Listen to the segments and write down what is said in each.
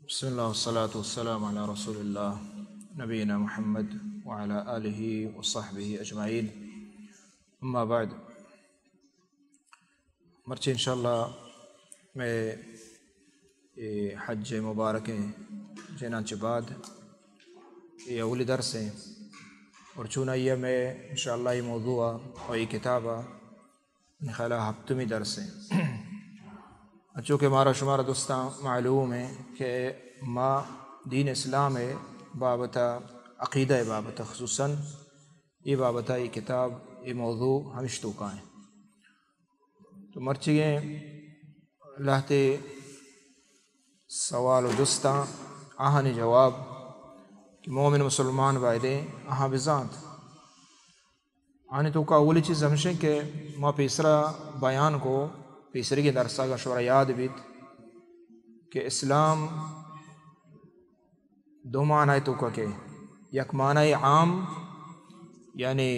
بسم اللہ والصلاة والسلام علی رسول اللہ نبینا محمد وعلی آلہ وصحبہ اجمعین اما بعد مرچہ انشاءاللہ میں حج مبارک جنانچہ بعد یہ اولی درس ہیں اور چونہ یہ میں انشاءاللہ یہ موضوع اور یہ کتابہ خیالہ ہفتمی درس ہیں چونکہ ہمارا شمارہ دوستاں معلوم ہے کہ ما دین اسلام ہے بابتا عقیدہ بابتا خصوصاً یہ بابتا یہ کتاب یہ موضوع ہمش تو کا ہے تو مرچیے لہتے سوال و جستاں آہانی جواب کہ مومن مسلمان بائدے آہاں بذات آنے تو کا اولی چیز ہمشہ کہ ما پیسرا بیان کو تیسری کے درسہ کا شورہ یاد بیت کہ اسلام دو معنی تو کا کہ یک معنی عام یعنی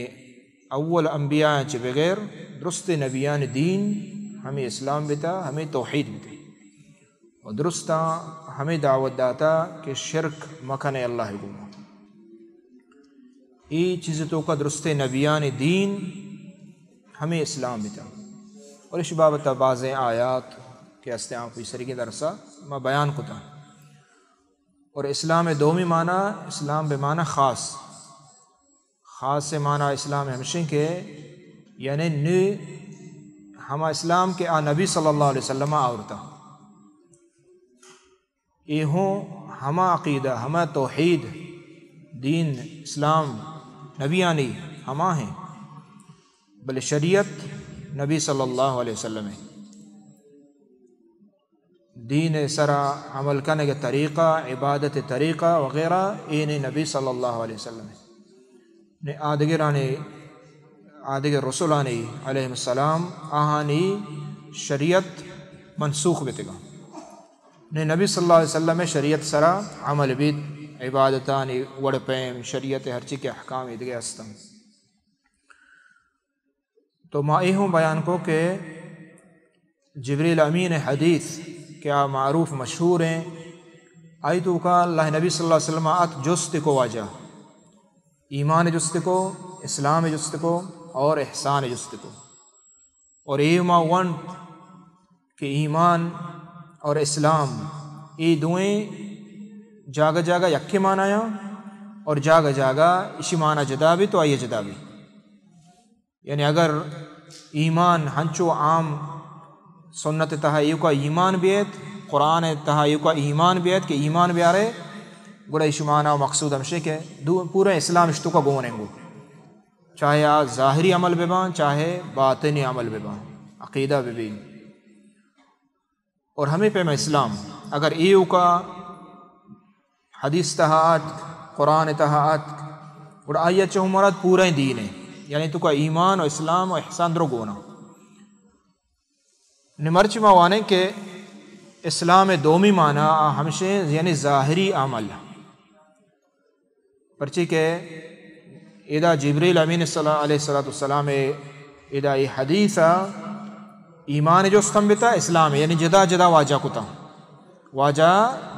اول انبیاء چھ بغیر درست نبیان دین ہمیں اسلام بیتا ہمیں توحید بیتا اور درستہ ہمیں دعوت داتا کہ شرک مکن اللہ گونا ای چیز تو کا درست نبیان دین ہمیں اسلام بیتا اور اس بابت بعض آیات کے استعمال کوئی سری کے درسہ میں بیان کتا اور اسلام دومی معنی اسلام بمعنی خاص سے معنی اسلام ہمشن کے یعنی ہما اسلام کے نبی صلی اللہ علیہ وسلم آورتا یہ ہوں ہما عقیدہ ہما توحید دین اسلام نبیانی ہما ہیں بل شریعت نبی صلی اللہ علیہ وسلم دین سرا عمل کرنے کا طریقہ عبادت طریقہ وغیرہ این نبی صلی اللہ علیہ وسلم نے آدگر رسولانی علیہ السلام آہانی شریعت منسوخ بیتگا نے نبی صلی اللہ علیہ وسلم شریعت سرا عمل بیت عبادتانی وڑ پیم شریعت ہر چی کے احکام ادگے استم تو ما ہوں بیان کو کہ جبریل امین حدیث کیا معروف مشہور ہیں آئی تو کا اللہ نبی صلی اللہ علیہ وسلم آت جست کو واجہ ایمان جست کو اسلام جست کو اور احسان جست کو اور ایما ون کہ ایمان اور اسلام ای دوئیں جاگہ جاگہ یکی معنی اور جاگہ جاگہ اسی معنی جدا بھی تو آئیے جدا بھی یعنی اگر ایمان ہنچو عام سنت تہائیو کا ایمان بیت قرآن تہائیو کا ایمان بیت کہ ایمان بیارے گڑا اشمانہ مقصود ہمشے کہ پورا اسلام اشتو کا گونیں گو چاہے ظاہری عمل ببان چاہے باطنی عمل ببان عقیدہ ببین اور ہمیں پہ میں اسلام اگر ایو کا حدیث تہات قرآن تہات گڑا آئیہ چاہو مراد پورا دین ہے یعنی تو کا ایمان و اسلام و احسان درو گونا نمرچ موانے کہ اسلام دومی معنی ہمشہ یعنی ظاہری عمل پرچی کہ ادا جبریل امین علیہ السلام ادا یہ حدیث ایمان جو استنبتا اسلام یعنی جدا جدا واجہ کتا واجہ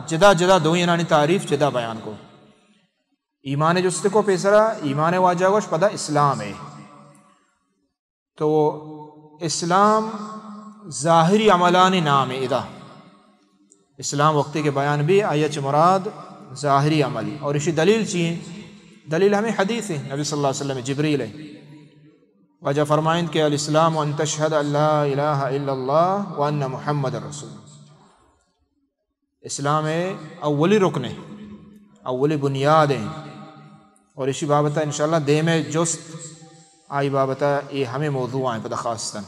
جدا جدا دو یعنی تعریف جدا بیان کو ایمان جست کو پیسرا ایمان واجہ گوش پدا اسلام ہے تو اسلام ظاہری عملانی نام ہے ادا اسلام وقتی کے بیان بھی آیت مراد ظاہری عمل اور اسی دلیل چیئیں دلیل ہمیں حدیث ہے نبی صلی اللہ علیہ وسلم جبریل ہے وجہ فرمائیں کہ الاسلام ان تشہد ان لا الہ الا اللہ وان محمد رسول اسلام ہے اولی رکن ہے اولی بنیاد ہیں اور اسی بابتا انشاءاللہ دے میں جست آئی بابتا یہ ہمیں موضوع آئیں پتہ خاصتاً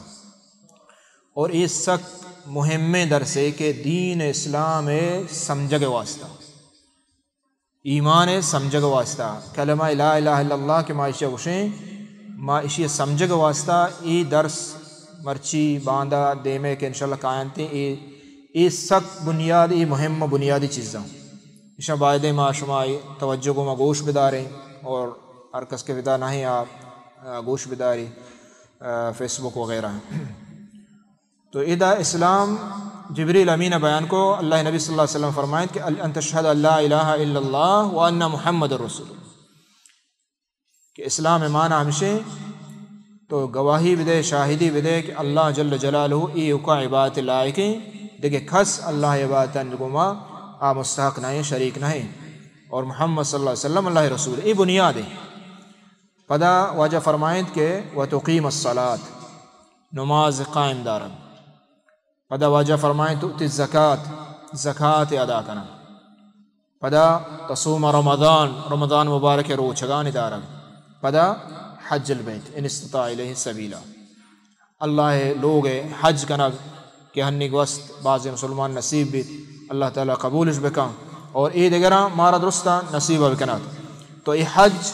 اور یہ سخت مہم درسے کہ دین اسلام سمجھگ واسطہ ایمان سمجھگ واسطہ کلمہ لا الہ الا اللہ کے معاشہ وشیں معاشی سمجھگ واسطہ یہ درس مرچی باندھا دے میں کہ انشاءاللہ قائنتے یہ سخت بنیاد یہ مہم بنیادی چیزاں اشا باعدے ما شمائی توجہ کو ما گوش بداریں اور ہر کس کے ودا نہیں آپ گوش بداری فیس بک وغیرہ تو ادا اسلام جبریل امین بیان کو اللہ نبی صلی اللہ علیہ وسلم فرمائیں کہ ان تشہد ان لا الہ الا اللہ وان محمد رسول اللہ، کہ اسلام مانا ہمشے تو گواہی بدے شاہدی بدے کہ اللہ جل جلالہ ای کا عبادت لائق دیکھے کھس اللہ عبادت گما آ مستحق نہیں شریک نہیں، اور محمد صلی اللہ علیہ وسلم اللہ رسول ای بنیاد ہے۔ پدا واجہ فرمائیں کہ وتقیم الصلاۃ نماز قائم دارن، پدا واجہ فرمائیں تؤتی الزکاۃ زکاة ادا کرنا، پدا تصوم رمضان مبارک روچگان دارن، پدا حج البیت ان استطاع الیہ سبیلا، اللہ لوگ حج کنگ کہ ہنی گوست بعض مسلمان نصیب بھی اللہ تعالیٰ قبولش بکا اور ای دیگرہ مارا درستہ نصیبہ بکنا، تو ای حج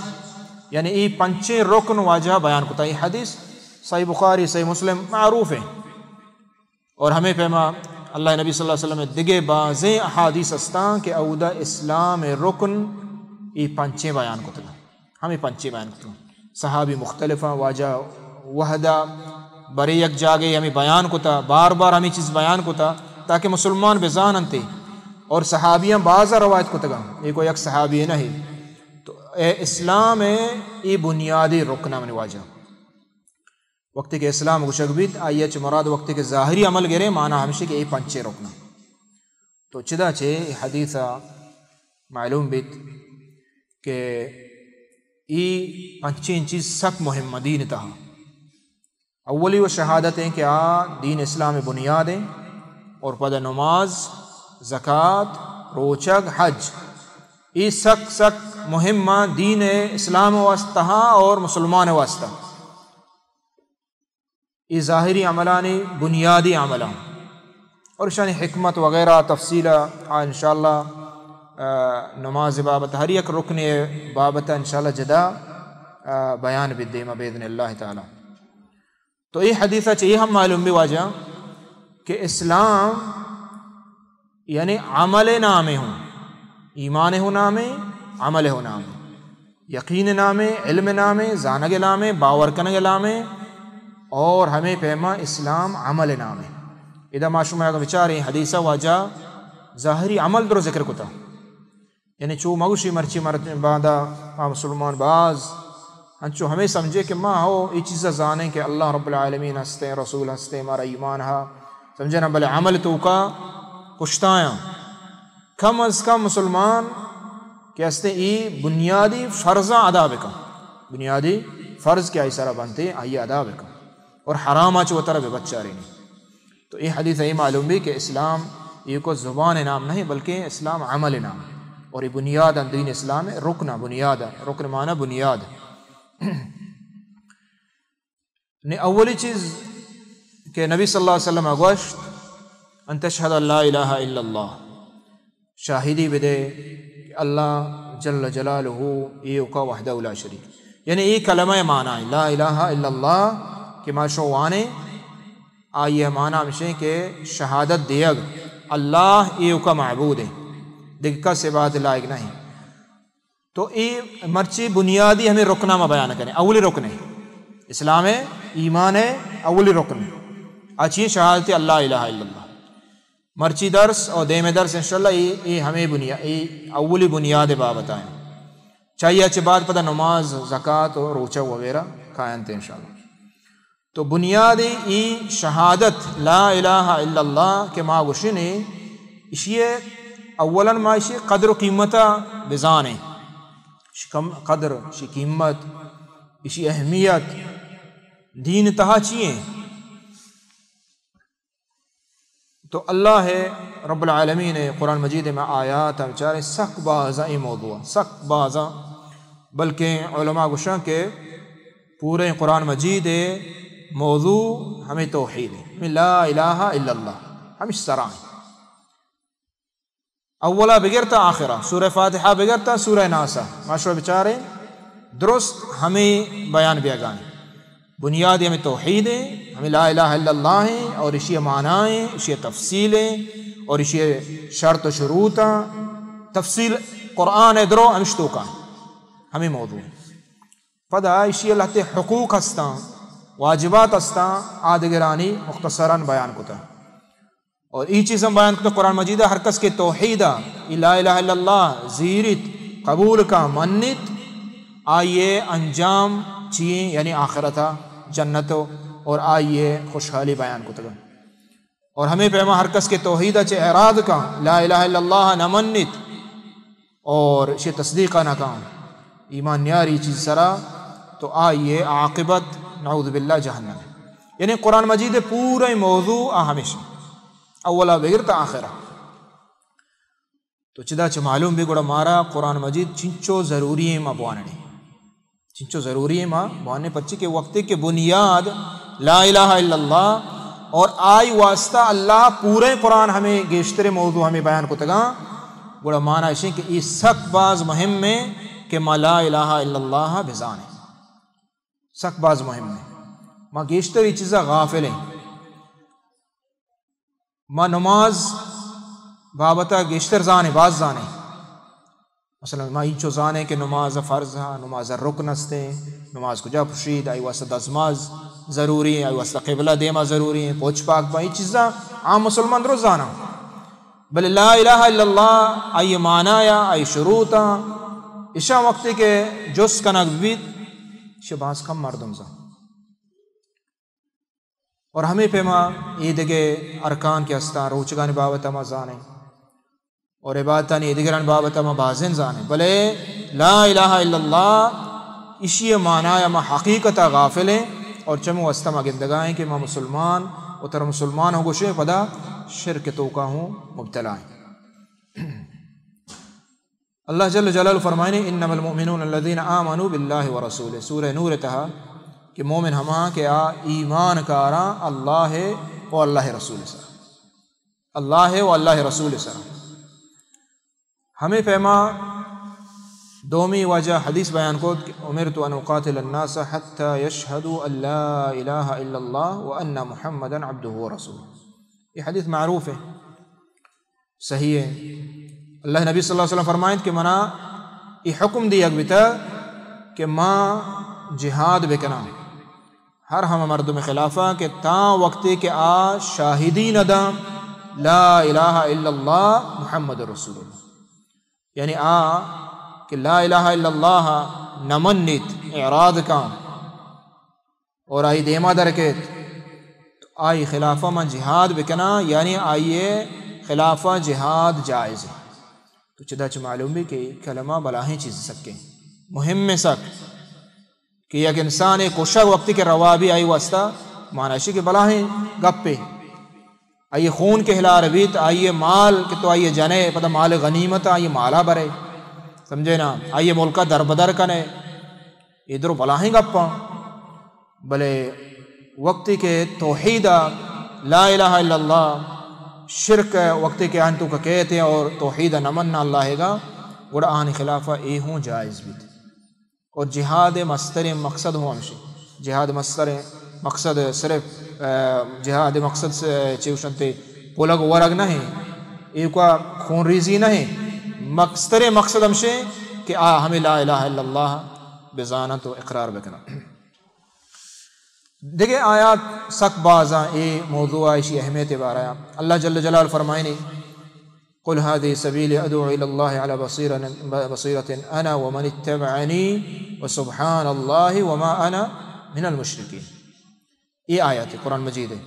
یعنی ای پنچے رکن واجہ بیان کتا، ای حدیث صحیح بخاری صحیح مسلم معروف ہے، اور ہمیں پیما اللہ نبی صلی اللہ علیہ وسلم دگے بعضیں احادیث استان کہ اودہ اسلام رکن ای پنچے بیان کتا، ہمیں پنچے بیان کتا، صحابی مختلفہ واجہ وحدہ بڑے یک جاگے ہمیں بیان کتا، بار بار ہمیں چیز بیان کتا تاکہ مسلمان بزان انتے، اور صحابیاں بعض روایت کتا گا یہ کوئی یک صحابی نہیں، تو اسلام ای بنیادی رکنہ من واجہ وقتی کہ اسلام گشک بیت آئیے چھ مراد وقتی کہ ظاہری عمل گرے معنی ہمشہ کہ ای پنچے رکنہ، تو چدا چھے حدیثہ معلوم بیت کہ ای پنچین چیز سک مہم دین تہا، اولی و شہادت ہیں کہ دین اسلام بنیاد ہیں، اور پدا نماز زکاة روچگ حج ای سک مہمہ دین اسلام واسطہ اور مسلمان واسطہ، ای ظاہری عملانی بنیادی عملان، اور شانی حکمت وغیرہ تفصیلہ انشاءاللہ نماز بابت ہر یک رکن بابت انشاءاللہ جدا بیان بدیمہ بیدن اللہ تعالی۔ تو یہ حدیثہ چاہیے ہم معلوم بھی واجہ کہ اسلام یعنی عمل نامے ہوں، ایمان ہو نامے، عمل ہو نامے، یقین نامے، علم نامے، زانگ نامے، باور کنگ نامے، اور ہمیں پیما اسلام عمل نامے۔ اذا معشوم ہے بچارے حدیثہ واجہ ظاہری عمل درو ذکر کتا، یعنی چو مگوشی مرچی باندھا مسلمان باز ہنچو ہمیں سمجھے کہ ماں ہو یہ چیزیں زانیں کہ اللہ رب العالمین ہستے رسول ہستے ہمارا ایمان ہا سمجھے نا، بلے عمل تو کا کشتایاں کم از کم مسلمان کہ ہستے ای بنیادی فرضاں ادا بکا، بنیادی فرض کیا اس طرح بنتے آئیے ادا بکا، اور حرام آچو وہ طرح بے بچہ رہی۔ تو یہ حدیث یہ معلوم بھی کہ اسلام یہ کو زبان نام نہیں بلکہ اسلام عمل نام، اور یہ بنیاد دین اسلام ہے، رکن بنیاد، رکن معنی بنیاد۔ اولی چیز کہ نبی صلی اللہ علیہ وسلم گوشت ان تشہد ان لا الہ الا اللہ، شاہدی بدے کہ اللہ جل جلالہ ایو کا وحدہ لا شریک، یعنی یہ کلمہ معنی ہے لا الہ الا اللہ کہ ما شوانے آئیے معنی ہمشہ کہ شہادت دیگ اللہ ایو کا معبود ہے، دیکھ کا سبات لائق نہیں، تو یہ مرچی بنیادی ہمیں رکنہ میں بیان کریں، اولی رکن ہے اسلام ہے، ایمان ہے، اولی رکن ہے اچھی شہادت اللہ الہ الا اللہ، مرچی درس اور دیم درس انشاءاللہ یہ ہمیں بنیاد یہ اولی بنیاد بابت آئیں، چاہیے اچھے بعد پتہ نماز زکاة اور روچہ وغیرہ قائم تھے انشاءاللہ۔ تو بنیاد ای شہادت لا الہ الا اللہ کے ماں گوشنے اسی اولا ما اسی قدر و قیمتہ بزانے، قدر اسی قیمت اسی اہمیت دین تہا چیئے، تو اللہ ہے رب العالمین قرآن مجید میں آیات بچارے سخت بازا ای موضوع سخت بازا، بلکہ علماء گوشاں کے پورے قرآن مجید موضوع ہمیں توحید ہے، ہمیں لا الہ الا اللہ ہمیں سرائیں، اولا بگرتا آخرہ سورہ فاتحہ بگرتا سورہ ناسا معاشرہ بچارے درست ہمیں بیان بھی گائیں، بنیاد ہمیں توحید ہے، ہمیں لا الہ الا اللہ ہے، اور اسی معنی اسی تفصیلیں اور اسی شرط و شروط تفصیل قرآن درو ہمشتو کا ہمیں موضوع پدا اسی اللہ تے حقوق ہستاں واجبات ہستاں آدگرانی مختصراً بیان کتا۔ اور ای چیز ہم بیان کرتے قرآن مجیدہ ہر کس کے توحیدہ لا الہ الا اللہ زیرت قبول کا منت آئیے انجام چیئیں یعنی آخرتہ جنتو اور آئیے خوشحالی بیان کو تگا اور ہمیں پیما ہر کس کے توحیدہ چے اعراض کا لا الہ الا اللہ نہ منت اور اسے تصدیقہ نہ کام ایمان نیاری چیز سرا تو آئیے عاقبت نعوذ باللہ جہنم یعنی قرآن مجید پورا موضوع ہمیشہ اولا بغیر تا آخرہ تو چدا چھ معلوم بھی گوڑا مارا قرآن مجید چنچو ضروری ہے ماں بواننے چنچو ضروری ہے ماں بواننے پچی کے وقت کے بنیاد لا الہ الا اللہ اور آئی واسطہ اللہ پورے قرآن ہمیں گیشتر موضوع ہمیں بیان کو تگا گوڑا مانا اسے کہ اس سک باز مہم میں کہ ما لا الہ الا اللہ بزانے سک باز مہم میں ما گیشتر یہ چیزیں غافل ہیں ما نماز بابتا گیشتر زانے باز زانے مثلا ما اینچو زانے کہ نماز فرض ہے نماز رکن ہستے نماز کجا پشید آئی واسطہ دزماز ضروری ہے آئی واسطہ قبلہ دیما ضروری ہے پوچھ پاک با یہ چیزاں عام مسلمان درست زانا بل لا الہ الا اللہ آئی معنایا آئی شروطا اشا وقتی کے جس کنک بید شباز کم مردم زا اور ہمیں پیما ایدگے ارکان کے استا روچگان بابتا ما زانے اور عبادتانی ایدگران بابتا ما بازن زانے بلے لا الہ الا اللہ اسی معنی ما حقیقتا غافل ہیں اور چمو استما گندگائیں کہ ما مسلمان اتر مسلمان ہو گوشے پدا شرک توکا ہوں مبتلا ہیں اللہ جل جلالہ فرمائنے انما المؤمنون الذین آمنوا باللہ ورسولہ سورہ نور تہا کہ مومن ہما کہ ایمان کارا اللہ و اللہ رسول سر اللہ و اللہ رسول سر ہمیں فہما دومی وجہ حدیث بیان کو امرت ان اقاتل الناس حتی یشہدوا ان لا الہ الا اللہ وان محمدا عبدہ ورسولہ یہ حدیث معروف ہے صحیح ہے اللہ نبی صلی اللہ علیہ وسلم فرمائیں کہ منا یہ حکم دیا بتا کہ ماں جہاد بکنا ہر ہم مردم خلافہ کہ تا وقتی کہ شاہدین ادا لا الہ الا اللہ محمد رسول اللہ یعنی کہ لا الہ الا اللہ نمنت اعراض کا اور آئی دیما درکت تو آئی خلافہ میں جہاد بکنا یعنی آئیے خلافہ جہاد جائز ہے تو چدا چھ معلوم بھی کہ کلمہ بلاہیں چیز سکیں مہم میں سک کہ یک انسان ایک کوشا وقتی کے روابی آئی واسطہ معنیشی کے بلاہیں گپ پہ آئیے خون کے ہلا ربیت آئیے مال کہ تو آئیے جنے پتہ مال غنیمت آئیے مالا برے سمجھے نا آئیے ملکہ در بدر کنے ادھر بلاہیں گپا بلے وقتی کے توحیدہ لا الہ الا اللہ شرک وقتی کے انتو کا کہتے ہیں اور توحیدہ نمن اللہ گا گوڑا آنی خلافہ اے ہوں جائز بھی اور جہاد مستر مقصد ہوں ہمشی جہاد مستر مقصد صرف جہاد مقصد سے چیوشنتے پولگ ورگ نہیں ایک خون ریزی نہیں مقصد ہمشی کہ ہمیں لا الہ الا اللہ بزانت و اقرار بکنا دیکھیں آیات سک بازاں اے موضوع ایشی اہمیت بارا اللہ جل جلال فرمائنی قل هذه سبيلي ادعو الى الله على بصيرة انا ومن اتبعني وسبحان الله وما انا من المشركين یہ آیات قرآن مجید ہے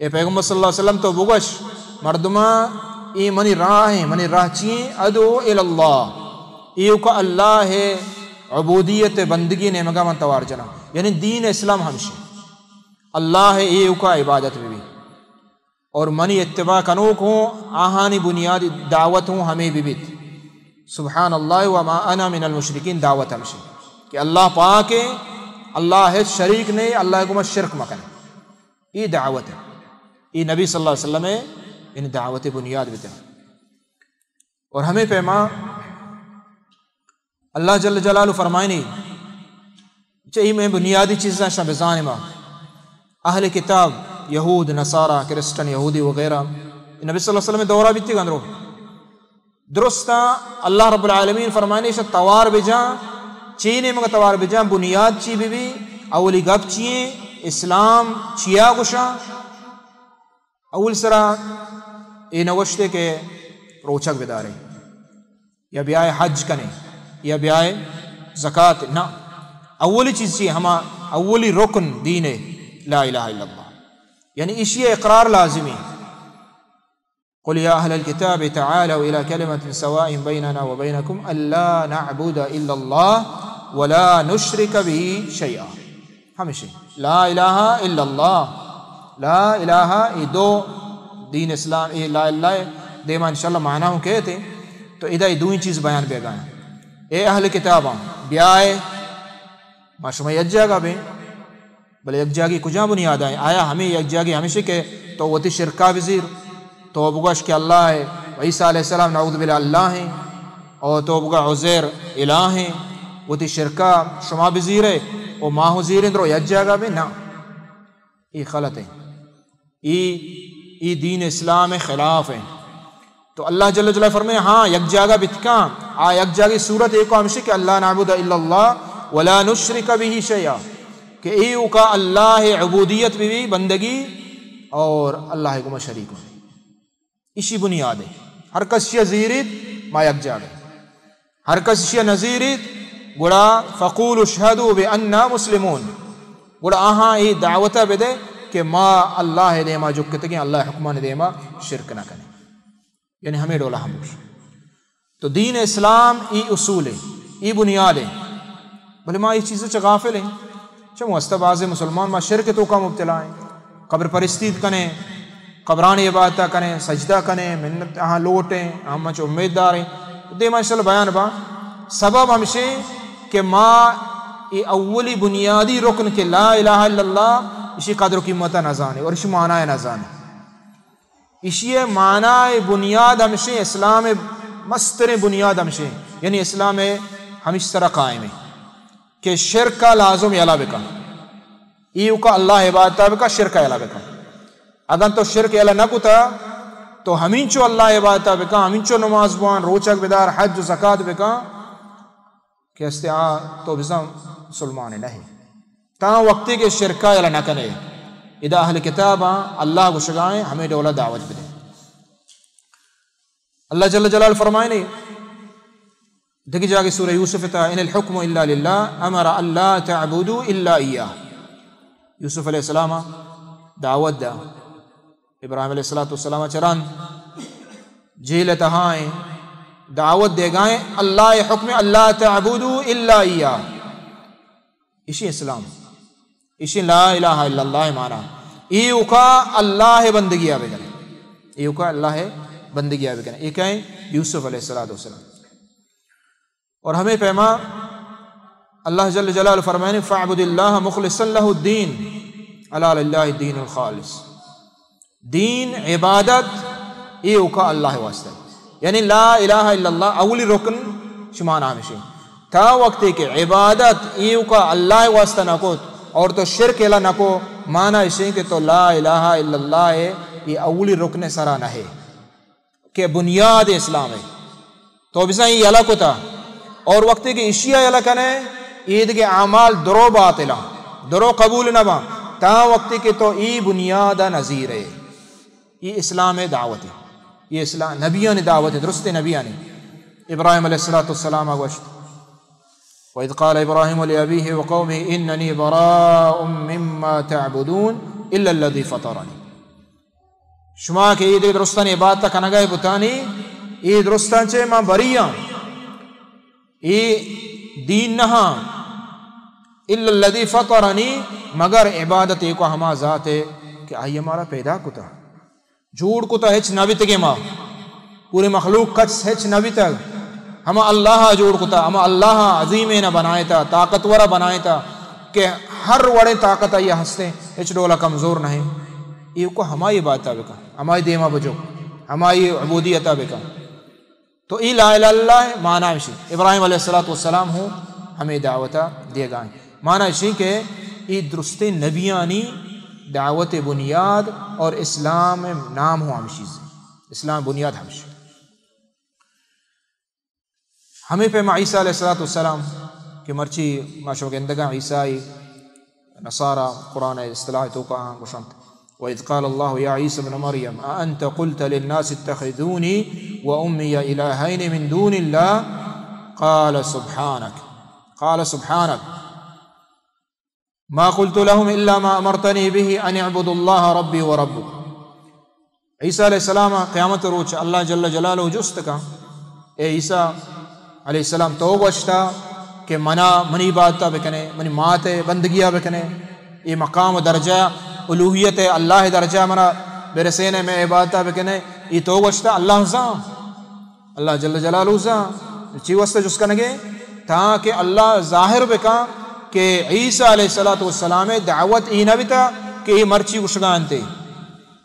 اے پیغمبر صلی اللہ علیہ وسلم تو بگش مردمہ ای منی راہ چین ادعو الى اللہ ایو کا اللہ ہے عبودیت بندگی نے مگا من توار جنا یعنی دین اسلام ہمشی اللہ ہے ایو کا عبادت بھی اور منی اتباع کنوک ہوں آہانی بنیادی دعوت ہوں ہمیں بھی سبحان اللہ وما انا من المشرکین دعوت ہمشی کہ اللہ پاک ہے اللہ ہے شریک نہیں اللہ کو شرک مکن یہ دعوت ہے یہ نبی صلی اللہ علیہ وسلم ہے ان دعوت بنیاد بھی اور ہمیں پیما اللہ جل جلالہ فرمائنی چاہیے میں بنیادی چیزیں شبزان ماں اہل کتاب یہود نصارہ کرسچن یہودی وغیرہ نبی صلی اللہ علیہ وسلم دورہ بیتی گندرو درستا اللہ رب العالمین فرمائنی شاہ توار بجا چینے مگا توار بجا بنیاد چی بھی اولی گپ چیئے اسلام چیا گشا اول سرا یہ نوشتے کہ روچک بدارے یا بیائے حج کنے یا بیائے زکاة نہ اولی چیز چی ہما اولی رکن دین لا الہ الا اللہ یعنی اسی اقرار لازمی قل یا اہل الكتاب تعالوا الى کلمة سواء بیننا وبینکم الا نعبد الا اللہ ولا نشرک به شیئا ہمیشہ لا الہ الا اللہ لا الہ یہ دو دین اسلام یہ لا الہ دیما انشاءاللہ معنی ہوں کہتے تو ادھا یہ دوئی چیز بیان بے گائیں اے اہل کتاباں بیائے ما شما یک جاگا بے بلے یک جاگی کجا بنیاد آئیں آیا ہمیں یک جاگی ہمیشہ کہ تو وہ تی شرکا بزیر تو بگوش کہ اللہ ہے عیسیٰ علیہ السلام نعوذ باللہ اللہ ہیں اور تو بگا عزیر الہ ہیں وہ تی شرکا شما بزیر ہے وہ ماہو زیر اندرو یک جاگا بے نا یہ غلط ہے یہ دین اسلام خلاف ہے تو اللہ جل جلالہ فرمائے ہاں یک جاگا بتکاں یک جاگی صورت ایک ہمشی کہ اللہ نعبد الا اللہ ولا نشرک به شیئا کہ ایو کا اللہ عبودیت بھی بندگی اور اللہ کو شریک ہو اسی بنیاد ہے ہر کس شیع زیرید ما یک جاگا ہر کس شیع نزیرید گوڑا فقول اشہدو باننا مسلمون گوڑا آہاں یہ دعوتہ بدے کہ ما اللہ دیما جو کہتے ہیں اللہ حکمان دیما شرک نہ کریں یعنی ہمیں ڈولا ہم تو دین اسلام ای اصول ہے ای بنیاد ہے بھلے ماں یہ چیزیں غافل ہیں چاہے مستباز مسلمان ماں شرک تو کا مبتلا ہیں قبر پرستید کنے قبران عبادتہ کنے سجدہ کنے منت ہاں لوٹیں ہم چو امید دار ہیں دے ماں انشاءاللہ بیان با سبب ہمشے کہ ماں یہ اولی بنیادی رکن کے لا الہ الا اللہ اسی قدر و قیمتہ نہ جانے اور اسی معنی نہ جانے اسی معنی بنیاد ہمشے اسلام مستر بنیاد ہمشے یعنی اسلام ہمیش طرح قائم ہے کہ شرک کا لازم یلا بکا ایو کا اللہ عبادتہ بکا شرک یلا بکا اگر تو شرک یلا نہ کتا تو ہمین چو اللہ عبادتہ بکا ہمین چو نماز بوان روچک بدار حج و زکاة بکا کہ استعاء تو بزم مسلمان نہیں تا وقتی کے شرکہ یلا نہ کنے اذا اہل کتاباں اللہ کو شگائیں ہمیں دولا دعوت بدیں اللہ جل جلال فرمائے نہیں دیکھی جا کے سورہ یوسف تا ان الحکم الا للہ امر اللہ تعبدوا الا ایاہ یوسف علیہ السلام دعوت دا ابراہیم علیہ السلام چران جیل تہائیں دعوت دے گائیں اللہ حکم اللہ تعبدوا الا ایاہ اسی اسلام اسی لا الہ الا اللہ مانا ایو کا اللہ بندگی آبے گنے ایو کا اللہ بندگی آبے گنے ایک ہے یوسف علیہ السلام اور ہمیں پیما اللہ جل جلال فرمائنے فَاعْبُدِ اللَّهَ مُخْلِصًا لَهُ الدِّينَ عَلَى لِلَّهِ الدِّينُ الْخَالِص دین عبادت ایو کا اللہ واسطہ یعنی لا الہ الا اللہ اولی رکن شمانا ہمیشہ تا وقت کہ عبادت ایو کا اللہ واسطہ نہ کو اور تو شرک الا نہ کو مانا اسے کہ تو لا الہ الا اللہ ہے یہ اولی رکن سرا نہ ہے کہ بنیاد اسلام ہے تو بسا یہ اللہ کو تھا اور وقت کہ اشیاء اللہ کنے عید کے اعمال درو باطلا درو قبول نہ با تا وقت کہ تو ای بنیاد نظیر ہے یہ اسلام دعوت ہے یہ اسلام نبیان دعوت ہے درست نبیان ابراہیم علیہ السلام گوشت وَإِذْ قَالَ إِبْرَاهِيمُ لِأَبِيهِ وَقَوْمِهِ إِنَّنِي بَرَاءٌ مِّمَّا تَعْبُدُونَ إِلَّا الَّذِي فَطَرَنِي شما کہ یہ درستان عبادت کنگاہ بتانی یہ درستان چے ماں بریاں یہ دین نہا الا الذی فطرنی مگر عبادت ایک ہما ذات ہے کہ آئی ہمارا پیدا کتا جھوڑ کتا ہچ نبی تگے ماں پورے مخلوق کچھ ہچ نبی تک ہما اللہ جوڑ کتا ہما اللہ عظیم نہ بنائے تا طاقتورہ بنائے تا کہ ہر وڑے طاقت یہ ہستے ہچ ڈولا کمزور نہیں یہ کو ہمائی بات بکا ہمائی دیما بجو ہمائی عبودیت بکا تو ای لا الہ الا اللہ معنی اسی ابراہیم علیہ السلام ہوں ہمیں دعوتہ دے گائیں معنی اسی کہ ای درست نبیانی دعوت بنیاد اور اسلام نام ہو ہمشی اسلام بنیاد ہمشی ہمیں پہ عیسیٰ علیہ السلام کہ مرچی ماشو گندگاں عیسائی نصارہ قرآن اصطلاح تو کہاں گوشنت وَإِذْ قَالَ اللَّهُ يَا عِيسَى ابْنَ مَرْيَمَ أَأَنْتَ قُلْتَ لِلنَّاسِ اتَّخِذُونِي وَأُمِّيَ إِلَٰهَيْنِ مِن دُونِ اللَّهِ قَالَ سُبْحَانَكَ مَا قُلْتُ لَهُمْ إِلَّا مَا أَمَرْتَنِي بِهِ أَنِ اعْبُدُوا اللَّهَ رَبِّي وَرَبُّكُمْ. عیسیٰ علیہ السلام قیامت روچ اللہ جل جلالہ جست کا اے عیسیٰ علیہ السلام تو گوشتا کہ منی باتہ بکنے منی مات بندگیہ بکنے یہ مقام و درجہ الوہیت اللہ درجہ منا برسینے میں عبادتہ بکنے یہ تو گوشتا اللہ جل جلالہ چی واسطہ جس کنگے تاکہ اللہ ظاہر بکا کہ عیسیٰ علیہ السلام دعوت ای نہ بتا کہ یہ مرچی گشگانتے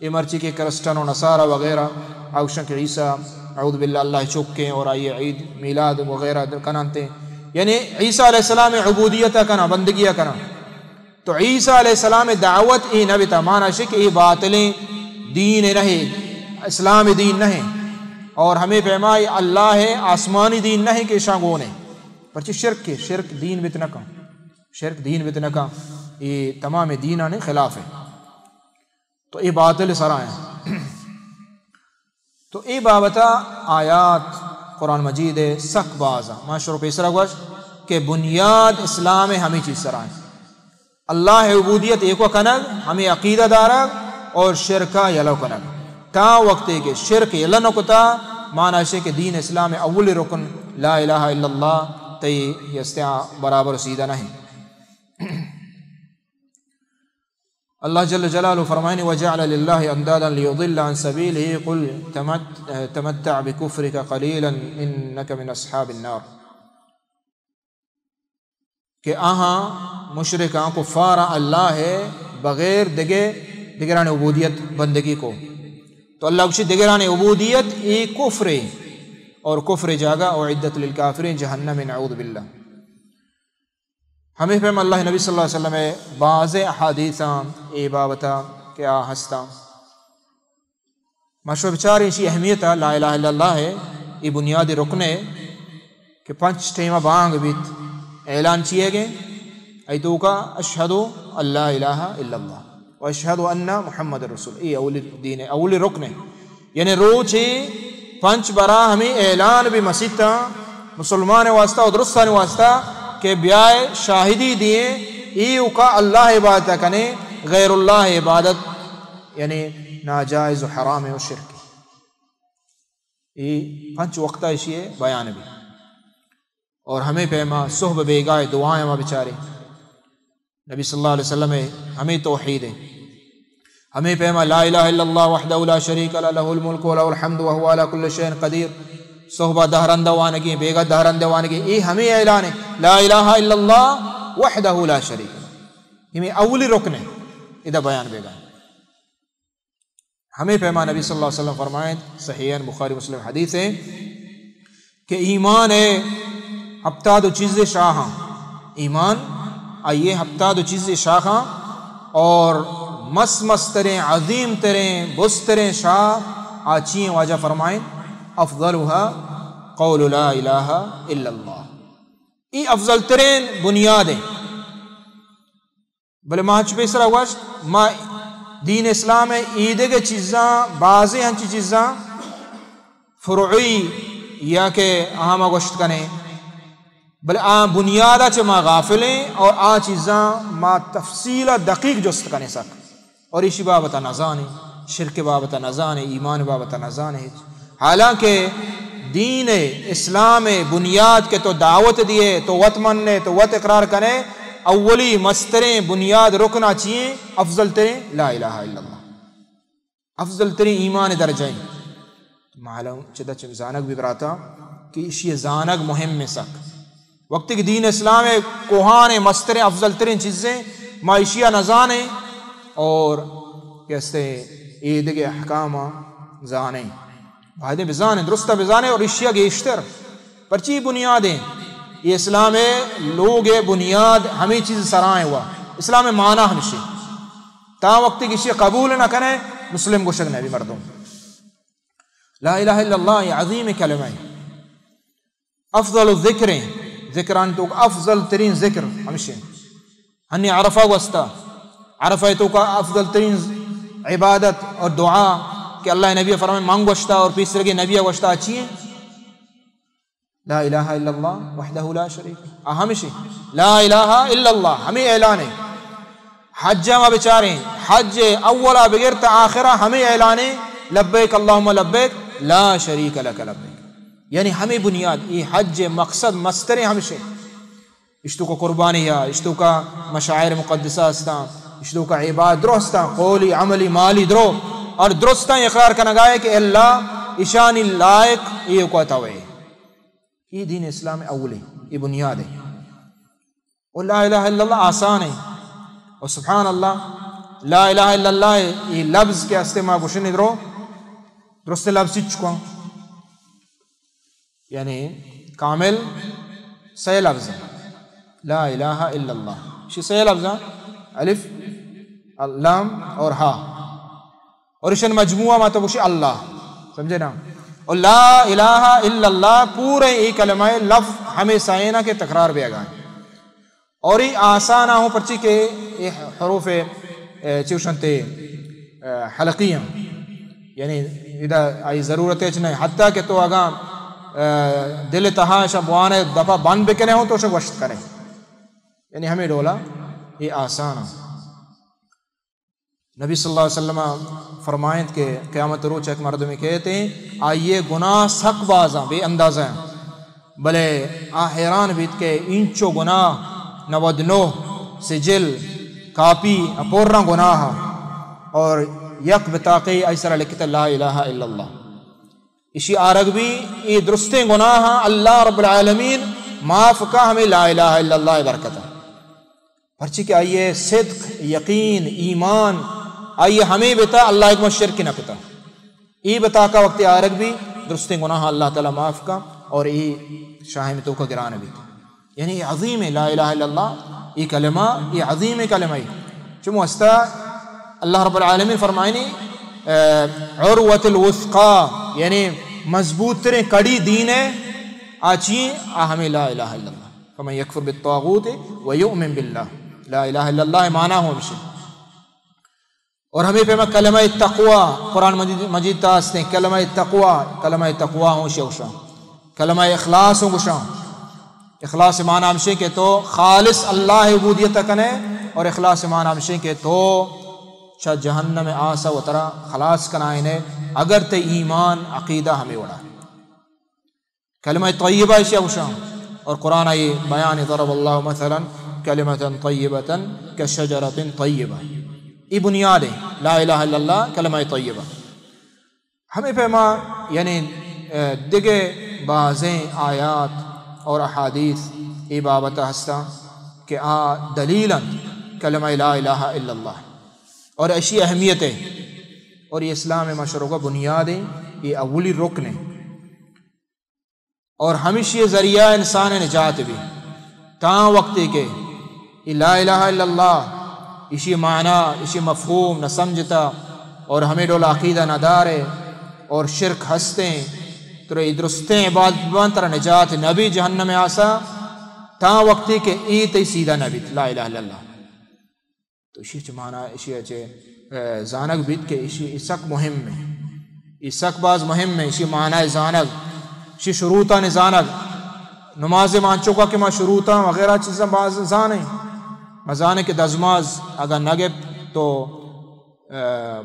یہ مرچی کے کرسٹن و نصارہ وغیرہ آگشن کہ عیسیٰ اعوذ باللہ اللہ چکیں اور آئیے عید میلاد وغیرہ کنانتے یعنی عیسیٰ علیہ السلام عبودیتہ کنا بندگیہ کنا تو عیسیٰ علیہ السلام دعوت ای نہ بتا مانا شک ای باطلیں دین نہیں اسلام دین نہیں اور ہمیں پیمائی اللہ ہے آسمانی دین نہیں کہ شاگونے پرچی شرک دین بتنکا شرک دین بتنکا یہ تمام دینہ نے خلاف ہے تو یہ باطل سرائیں تو یہ بابتا آیات قرآن مجید سک بازا معاشر پیسرہ گوش کہ بنیاد اسلام ہمیں چیز سرائیں اللہ عبودیت ایک و کنگ ہمیں عقیدہ دارگ اور شرکہ یلو کنگ تا وقت کے شرک یلنو کتا مانا شے کہ دین اسلام اول رکن لا الہ الا اللہ تی یستیاں برابر سیدھا نہیں اللہ جل جلالہ فرمائنی وَجَعْلَ لِلَّهِ اَنْدَادًا لِيُضِلَّ عَنْ سَبِيلِهِ قُلْ تَمَتَّعْ بِكُفْرِكَ قَلِيلًا إِنَّكَ مِنْ أَصْحَابِ النَّارِ کہ آہاں مشرکاں کفارہ اللہ ہے بغیر دگران عبودیت بندگی کو تو اللہ کشی دگران عبودیت ای کفر اور کفر جاگا اعدت للکافرین جہنم نعوذ باللہ ہمیں فہم اللہ نبی صلی اللہ علیہ وسلم بعض احادیثاں اے بابتا کیا ہستا مشہور بچار اسی اہمیت لا الہ الا اللہ ہے یہ بنیادی رکن ہے کہ 5 ٹیمہ بانگ بیت اعلان چیئے گئے ایتو کا اشہد اللہ الہ الا اللہ و اشہد ان محمد رسول یہ اول دین ہے اول رکن ہے یعنی روچ 5 برا ہمیں اعلان بھی مسیطہ مسلمان واسطہ اور درستان واسطہ کہ بیائے شاہدی دیے ایو کا اللہ عبادت کنے غیر اللہ عبادت یعنی ناجائز و حرام و شرک یہ 5 وقتہ اشیئے بیان بھی اور ہمیں پیما صحب بیگائے دعائیں ماں بچارے نبی صلی اللہ علیہ وسلم ہمیں توحید ہے ہمیں پیما لا الہ الا اللہ وحدہ لا شریک لہ الملک و لہ الحمد وہو علی کل شیء قدیر صحبہ دہرن دوانگی بیگا دہرن دوانگی یہ ہمیں اعلان ہے لا الہ الا اللہ وحدہ لا شریک ہمیں اولی رکن ہے ادھا بیان بیگا ہمیں پیما نبی صلی اللہ علیہ وسلم فرمائیں صحیحین بخاری مسلم حدیث ہے کہ ایمان ہے ہفتہ دو چیزیں شاہاں ایمان آئیے ہفتہ دو چیزیں شاہاں اور مس تریں عظیم تریں بس تریں شاہ آچین واجہ فرمائیں افضلها قول لا الہ الا اللہ ای افضل ترین بنیاد ہیں بلے ماں چپے سرہ وقت ما دین اسلام ہے ایدے کے چیزاں بعضی ہنچی چیزاں فروعی یا کہ اہم گوشت کنے بلے بنیادہ چے ما غافلیں اور چیزاں ما تفصیل دقیق جست کنے سک اور اسی بابتا نزانے شرک بابتا نزانے ایمان بابتا نزانے حالانکہ دین اسلام بنیاد کے تو دعوت دیے تو وط مننے تو وط اقرار کرے اولی مستریں بنیاد رکنا چاہیے افضل ترین لا الہ الا اللہ افضل ترین ایمان درجائیں معلوم چدہ زانگ بھی براتا کہ اسی زانگ مہم میں سک وقت کی دین اسلام کوہان مستریں افضل ترین چیزیں معاشیہ نزانے اور کیسے عید کے احکام زانے بھائدیں بزانے درستہ بزانے اور اشیاء گیشتر پرچی بنیادیں یہ اسلام لوگ بنیاد ہمیں چیز سرائیں ہوا اسلام معنی ہمشی تا وقت کسی قبول نہ کریں مسلم کو شک نبی مردوں لا الہ الا اللہ یہ عظیم کلمہ ہے افضل الذکریں ذکران تو افضل ترین ذکر ہمشی ہنی عرفہ وستا عرفہ تو کا افضل ترین عبادت اور دعا کہ اللہ نبی فرمائے مانگ گوشتا اور پیسرے کے نبی گوشتا اچھی ہے؟ لا الہ الا اللہ وحدہ لا شریک، ہمیشہ لا الہ الا اللہ ہمیں اعلان ہے. حج ما بیچارے حج اولا بغیر تا آخرہ ہمیں اعلان ہے لبیک اللہم لبیک لا شریک لک لبیک. یعنی ہمیں بنیاد یہ حج مقصد مستر ہمیشہ اشتو کا قربانی ہے، اشتو کا مشاعر مقدسہ استا، اشتو کا عبادت درستا قولی عملی مالی درو اور درستا اقرار کا نگائے کہ اللہ اشانی لائق یہ کو توے. یہ دین اسلام اول ہے، یہ بنیاد ہے. اور لا الہ الا اللہ آسان ہے. اور سبحان اللہ لا الہ الا اللہ یہ لفظ کے استعمال گوشن درو درست لفظ چکا یعنی کامل صحیح لفظ لا الہ الا اللہ شی صحیح لفظ الف لام اور ہا اور اشن مجموعہ ما تو گوشی اللہ سمجھے نا. اور لا الہ الا اللہ پورے یہ کلمہ لفظ ہمیں سائنہ کے تکرار بھی آگا اور یہ آسان ہوں پرچی کے یہ حروف چوشنتے حلقیاں یعنی ادھا آئی ضرورت ہے نہیں حتیٰ کہ تو آگا دل تہا شبوانے دفعہ بند بکنے ہوں تو شب وشت کریں یعنی ہمیں ڈولا یہ آسان ہے. نبی صلی اللہ علیہ وسلم فرمائیں کہ قیامت روز ایک مرد میں کہتے ہیں آئیے گناہ سک بازاں بے اندازہ ہیں بلے حیران بیت کے انچو گناہ 99 سجل کاپی اپورنا گناہ اور یک بتاقی ایسر لکھتا لا الہ الا اللہ. اسی آرگ بھی یہ درستیں گناہ اللہ رب العالمین معاف کا ہمیں لا الہ الا اللہ برکتا پرچی کہ آئیے صدق یقین ایمان آئیے ہمیں بتا اللہ ایک شرک نہ پتا ای بتا کا وقت آرگ بھی درستیں گناہ اللہ تعالی معاف کا اور ای شاہ میں تو کا گران بھی یعنی یہ عظیم ہے لا الہ الا اللہ یہ کلمہ یہ عظیم کلمہ ہے چمو استا اللہ رب العالمین فرمائنی عروۃ الوثقا یعنی مضبوط ترین کڑی دین ہے آچی ہمیں لا الہ الا اللہ فمن یکفر بالطاغوت ویؤمن باللہ لا الہ الا اللہ معنی ہو بشی. اور ہمیں پہ کلمہ تقوی قرآن مجید تاستے کلمہ تقوی ہوں شوشا کلمہ اخلاص ہوں گشا. اخلاص معنی ہمشے کہ تو خالص اللہ عبودیت کنے اور اخلاص معنی ہمشے کہ تو چا جہنم آسا و ترا خلاص کنائنے اگر تے ایمان عقیدہ ہمیں وڑا. کلمہ طیبہ شوشا اور قرآن آئی بیان ضرب اللہ مثلا کلمۃ طیبۃ کشجرۃ طیبہ یہ بنیاد ہے لا الہ الا اللہ کلمہ طیبہ. ہمیں پیما یعنی دیگے بعضیں آیات اور احادیث ای بابت ہستا کہ دلیلا کلمہ لا الہ الا اللہ اور ایسی اہمیت ہے اور یہ اسلام مشروع کا بنیاد ہے یہ اولی رکن ہے اور ہمیشہ یہ ذریعہ انسان نجات بھی تاں وقت کے یہ لا الہ الا اللہ اسی معنی اسی مفہوم نہ سمجھتا اور ہمیں ڈولا عقیدہ نہ دارے اور شرک ہستے تو یہ درستیں عبادت بان ترہ نجات نبی جہنم میں آسا تاں وقتی کہ ای تی سیدھا نبی لا الہ الا اللہ. تو اسی چھ معنی اسی اچھے زانگ بیت کے اسی اسک مہم میں اسک باز مہم میں اسی معنی زانگ اسی شروطہ نزانگ نماز مانچوں کا کہ ما شروطہ وغیرہ چیزیں باز زانے مزانے کے دزماز اگر نگے تو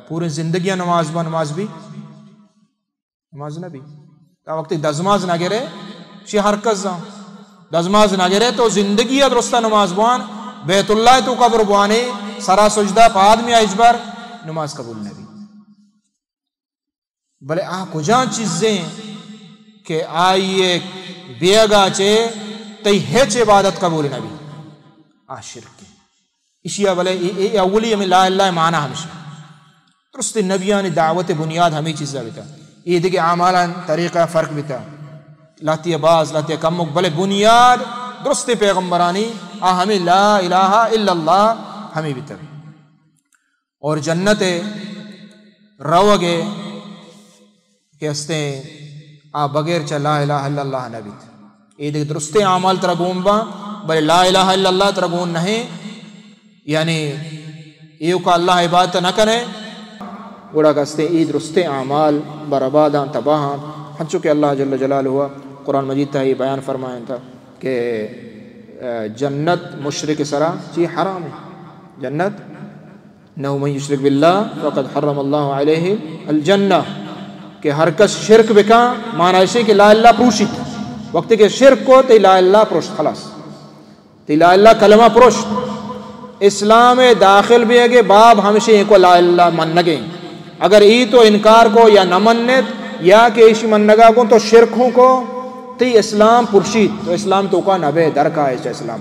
پوری زندگی نماز با نماز بھی نماز نبی تا وقتی دزماز نگرے شی حرکت زان دزماز نگرے تو زندگی درستہ نماز بوان بیت اللہ تو قبر بوانے سرا سجدہ پا آدمی اجبر نماز قبول نبی. بلے کجان چیزیں کہ آئیے بیگا چے تی ہیچ عبادت قبول نبی شرک اشیاء بلے اولی میں لا اللہ معنی ہمشہ درست نبیان دعوت بنیاد ہمیں چیزیں بیتا یہ دیکھے اعمالا طریقہ فرق بیتا لاتی باز لاتی کمک بلے بنیاد درست پیغمبرانی ہمیں لا الہ الا اللہ ہمیں بیتا اور جنت روگے کہ استے بغیر چا لا الہ الا اللہ نبیت یہ دیکھے درست اعمال ترگون با بلے لا الہ الا اللہ ترگون نہیں یعنی یہ کا اللہ عبادت نہ کرے گوڑا کستے عید رستے اعمال برباداں تباہاں ہنچو کہ اللہ جل جلالہ ہوا قرآن مجید تھا یہ بیان فرمائیں تھا کہ جنت مشرک سرا چی حرام ہے جنت نو من یشرک باللہ فقد حرم اللہ علیہ الجنہ کہ ہر کس شرک بکا معنی اسے کہ لا اللہ پروشت وقت کہ شرک کو تی لا اللہ پروشت خلاص تی لا اللہ کلمہ پروشت اسلام داخل بھی ہے کہ باب ہمیشہ ایک کو لا اللہ من نگیں اگر ای تو انکار کو یا نہ منت یا کہ اسی منگا کو تو شرکوں کو تی اسلام پرشید تو اسلام تو کا نبے در کا ہے اسلام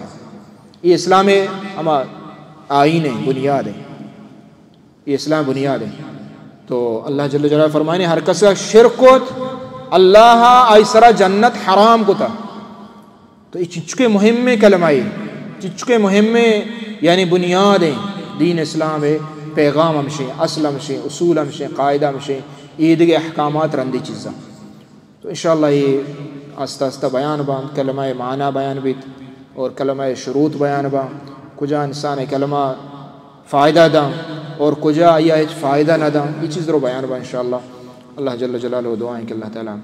یہ اسلام ہما آئین ہے بنیاد ہے یہ اسلام بنیاد ہے تو اللہ جل جلالہ فرمائے ہر کس شرک کو اللہ ایسرا جنت حرام کو تھا تو یہ چچکے مہم میں کلمائی چچکے مہم میں یعنی بنیاد ہے دین اسلام ہے پیغام ہمشیں اصل ہمشیں اصول ہمشیں قاعدہ ہمشیں عید کے احکامات رندی چیزاں تو انشاءاللہ یہ آستہ آستہ بیان باند کلمہ معنی بیان بیت اور کلمہ شروط بیان با کجا انسان کلمہ فائدہ دا اور کجا یا فائدہ نہ دا یہ چیز رو بیان با انشاءاللہ اللہ جل جلالہ دعائیں کہ اللہ تعالیٰ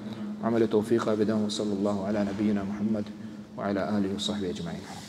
عمل توفیق بداں صلی اللہ علی نبینا محمد وعلی آلہ وصحبہ اجمعین